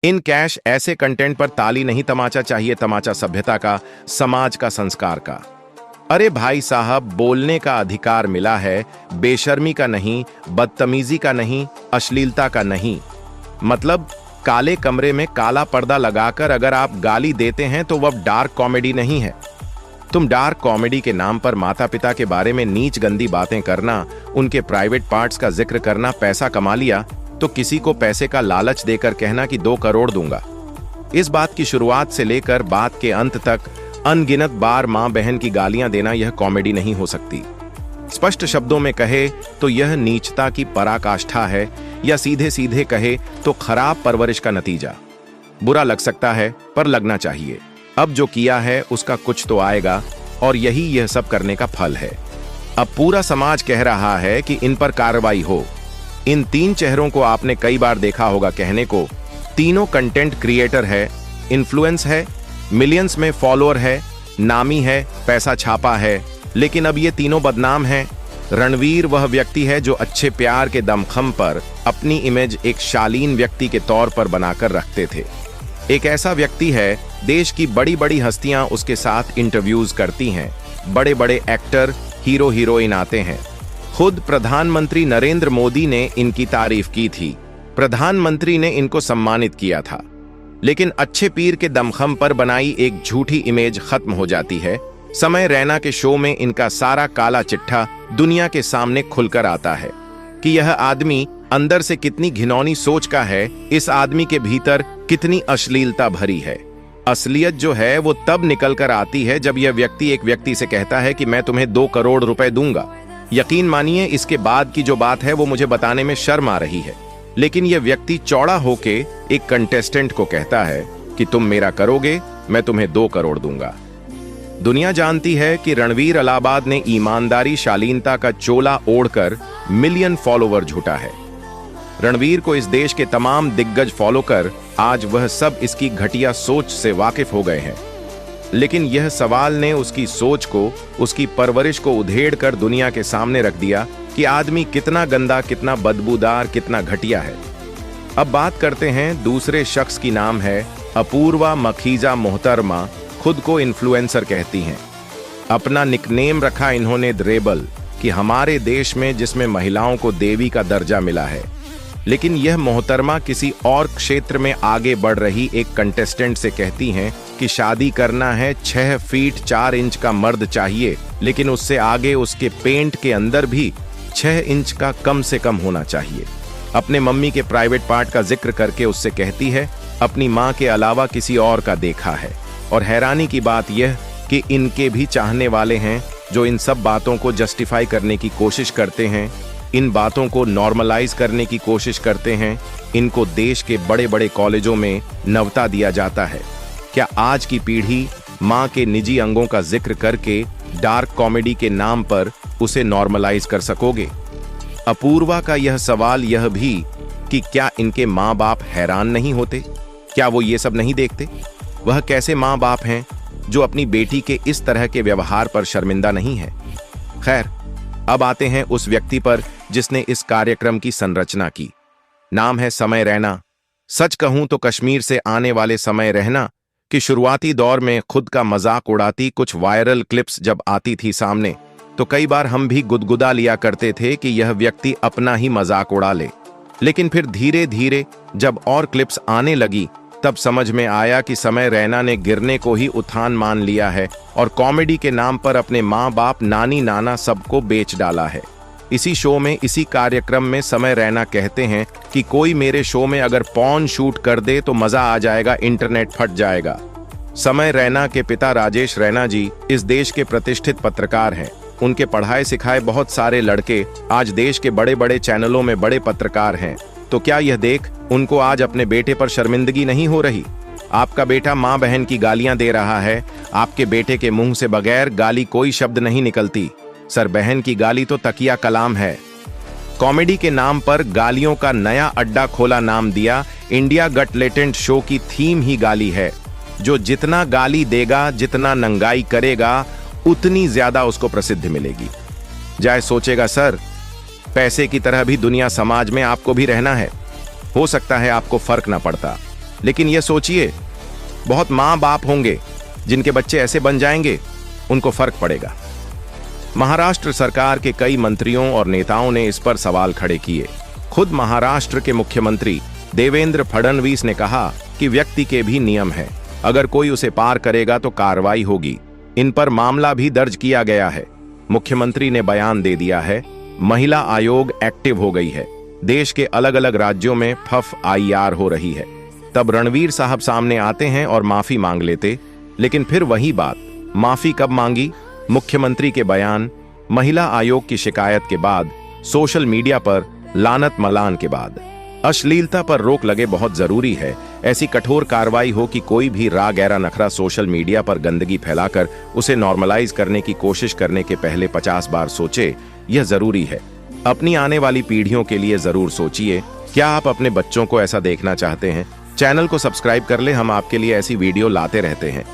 In cash ऐसे content पर ताली नहीं तमाचा चाहिए, तमाचा सभ्यता का, समाज का, संस्कार का। अरे भाई साहब, बोलने का अधिकार मिला है, बेशर्मी का नहीं, बदतमीजी का नहीं, अश्लीलता का नहीं। मतलब काले कमरे में काला पर्दा लगाकर अगर आप गाली देते हैं तो वह डार्क कॉमेडी नहीं है। तुम डार्क कॉमेडी के नाम पर माता पिता के बारे में नीच गंदी बातें करना, उनके प्राइवेट पार्ट्स का जिक्र करना, पैसा कमा लिया तो किसी को पैसे का लालच देकर कहना कि 2 करोड़ दूंगा। इस बात की शुरुआत से लेकर बात के अंत तक अनगिनत बार मां बहन की गालियां देना यह कॉमेडी नहीं हो सकती। स्पष्ट शब्दों में कहे तो यह नीचता की पराकाष्ठा है, या सीधे सीधे कहे तो खराब परवरिश का नतीजा। बुरा लग सकता है पर लगना चाहिए। अब जो किया है उसका कुछ तो आएगा, और यही यह सब करने का फल है। अब पूरा समाज कह रहा है कि इन पर कार्रवाई हो। इन 3 चेहरों को आपने कई बार देखा होगा कहने को। तीनों कंटेंट क्रिएटर है, इन्फ्लुएंस है, मिलियंस में फॉलोअर है, नामी है, पैसा छापा है, लेकिन अब ये तीनों बदनाम हैं। रणवीर वह व्यक्ति है जो अच्छे प्यार के दमखम पर अपनी इमेज एक शालीन व्यक्ति के तौर पर बनाकर रखते थे। एक ऐसा व्यक्ति है, देश की बड़ी बड़ी हस्तियां उसके साथ इंटरव्यूज करती हैं, बड़े बड़े एक्टर, हीरो हीरोइन आते हैं। खुद प्रधानमंत्री नरेंद्र मोदी ने इनकी तारीफ की थी, प्रधानमंत्री ने इनको सम्मानित किया था। लेकिन अच्छे पीर के दमखम पर बनाई एक झूठी इमेज खत्म हो जाती है। समय रैना के शो में इनका सारा काला चिट्ठा दुनिया के सामने खुलकर आता है कि यह आदमी अंदर से कितनी घिनौनी सोच का है, इस आदमी के भीतर कितनी अश्लीलता भरी है। असलियत जो है वो तब निकल कर आती है जब यह व्यक्ति एक व्यक्ति से कहता है कि मैं तुम्हें 2 करोड़ रुपए दूंगा। यकीन मानिए, इसके बाद की जो बात है वो मुझे बताने में शर्म आ रही है, लेकिन यह व्यक्ति चौड़ा होके एक कंटेस्टेंट को कहता है कि तुम मेरा करोगे, मैं तुम्हें 2 करोड़ दूंगा। दुनिया जानती है कि रणवीर अलाहाबाद ने ईमानदारी शालीनता का चोला ओढ़कर मिलियन फॉलोवर झूठा है। रणवीर को इस देश के तमाम दिग्गज फॉलो कर आज वह सब इसकी घटिया सोच से वाकिफ हो गए हैं। लेकिन यह सवाल ने उसकी सोच को, उसकी परवरिश को उधेड़ कर दुनिया के सामने रख दिया कि आदमी कितना गंदा, कितना बदबूदार, कितना घटिया है। अब बात करते हैं दूसरे शख्स की। नाम है अपूर्वा मखीजा मोहतरमा, खुद को इन्फ्लुएंसर कहती हैं। अपना निकनेम रखा इन्होंने रेबल, कि हमारे देश में जिसमें महिलाओं को देवी का दर्जा मिला है। लेकिन यह मोहतरमा किसी और क्षेत्र में आगे बढ़ रही एक कंटेस्टेंट से कहती हैं कि शादी करना है 6 फीट 4 इंच का मर्द चाहिए, लेकिन उससे आगे उसके पेंट के अंदर भी 6 इंच का कम से कम होना चाहिए। अपने मम्मी के प्राइवेट पार्ट का जिक्र करके उससे कहती है अपनी माँ के अलावा किसी और का देखा है। और हैरानी की बात यह कि इनके भी चाहने वाले हैं जो इन सब बातों को जस्टिफाई करने की कोशिश करते हैं, इन बातों को नॉर्मलाइज करने की कोशिश करते हैं। इनको देश के बड़े बड़े कॉलेजों में नवता दिया जाता है। क्या आज की पीढ़ी माँ के निजी अंगों का जिक्र करके डार्क कॉमेडी के नाम पर उसे नॉर्मलाइज कर सकोगे? अपूर्वा का यह सवाल यह भी कि क्या इनके माँ बाप हैरान नहीं होते? क्या वो ये सब नहीं देखते? वह कैसे माँ बाप हैं जो अपनी बेटी के इस तरह के व्यवहार पर शर्मिंदा नहीं है? खैर, अब आते हैं उस व्यक्ति पर जिसने इस कार्यक्रम की संरचना की। नाम है समय रैना। सच कहूं तो कश्मीर से आने वाले समय रैना कि शुरुआती दौर में खुद का मजाक उड़ाती कुछ वायरल क्लिप्स जब आती थी सामने, तो कई बार हम भी गुदगुदा लिया करते थे कि यह व्यक्ति अपना ही मजाक उड़ा ले। लेकिन फिर धीरे धीरे जब और क्लिप्स आने लगी तब समझ में आया कि समय रैना ने गिरने को ही उत्थान मान लिया है और कॉमेडी के नाम पर अपने माँ बाप, नानी नाना सबको बेच डाला है। इसी शो में, इसी कार्यक्रम में समय रैना कहते हैं कि कोई मेरे शो में अगर पॉर्न शूट कर दे तो मजा आ जाएगा, इंटरनेट फट जाएगा। समय रैना के पिता राजेश रैना जी इस देश के प्रतिष्ठित पत्रकार हैं। उनके पढ़ाए सिखाए बहुत सारे लड़के आज देश के बड़े बड़े चैनलों में बड़े पत्रकार हैं। तो क्या यह देख उनको आज अपने बेटे पर शर्मिंदगी नहीं हो रही? आपका बेटा माँ बहन की गालियां दे रहा है, आपके बेटे के मुंह से बगैर गाली कोई शब्द नहीं निकलती। सर, बहन की गाली तो तकिया कलाम है। कॉमेडी के नाम पर गालियों का नया अड्डा खोला, नाम दिया इंडिया गट लेटेंट शो की थीम ही गाली है। जो जितना गाली देगा, जितना नंगाई करेगा, उतनी ज्यादा उसको प्रसिद्धि मिलेगी। जाए सोचेगा सर, पैसे की तरह भी दुनिया समाज में आपको भी रहना है। हो सकता है आपको फर्क ना पड़ता, लेकिन ये सोचिए, बहुत माँ बाप होंगे जिनके बच्चे ऐसे बन जाएंगे, उनको फर्क पड़ेगा। महाराष्ट्र सरकार के कई मंत्रियों और नेताओं ने इस पर सवाल खड़े किए। खुद महाराष्ट्र के मुख्यमंत्री देवेंद्र फडणवीस ने कहा कि व्यक्ति के भी नियम है, अगर कोई उसे पार करेगा तो कार्रवाई होगी। इन पर मामला भी दर्ज किया गया है। मुख्यमंत्री ने बयान दे दिया है, महिला आयोग एक्टिव हो गई है। देश के अलग अलग राज्यों में FIR हो रही है। तब रणवीर साहब सामने आते हैं और माफी मांग लेते, लेकिन फिर वही बात, माफी कब मांगी? मुख्यमंत्री के बयान, महिला आयोग की शिकायत के बाद, सोशल मीडिया पर लानत मलान के बाद। अश्लीलता पर रोक लगे बहुत जरूरी है। ऐसी कठोर कार्रवाई हो कि कोई भी रा गैरा नखरा सोशल मीडिया पर गंदगी फैलाकर उसे नॉर्मलाइज करने की कोशिश करने के पहले 50 बार सोचे। यह जरूरी है। अपनी आने वाली पीढ़ियों के लिए जरूर सोचिए। क्या आप अपने बच्चों को ऐसा देखना चाहते हैं? चैनल को सब्सक्राइब कर ले, हम आपके लिए ऐसी वीडियो लाते रहते हैं।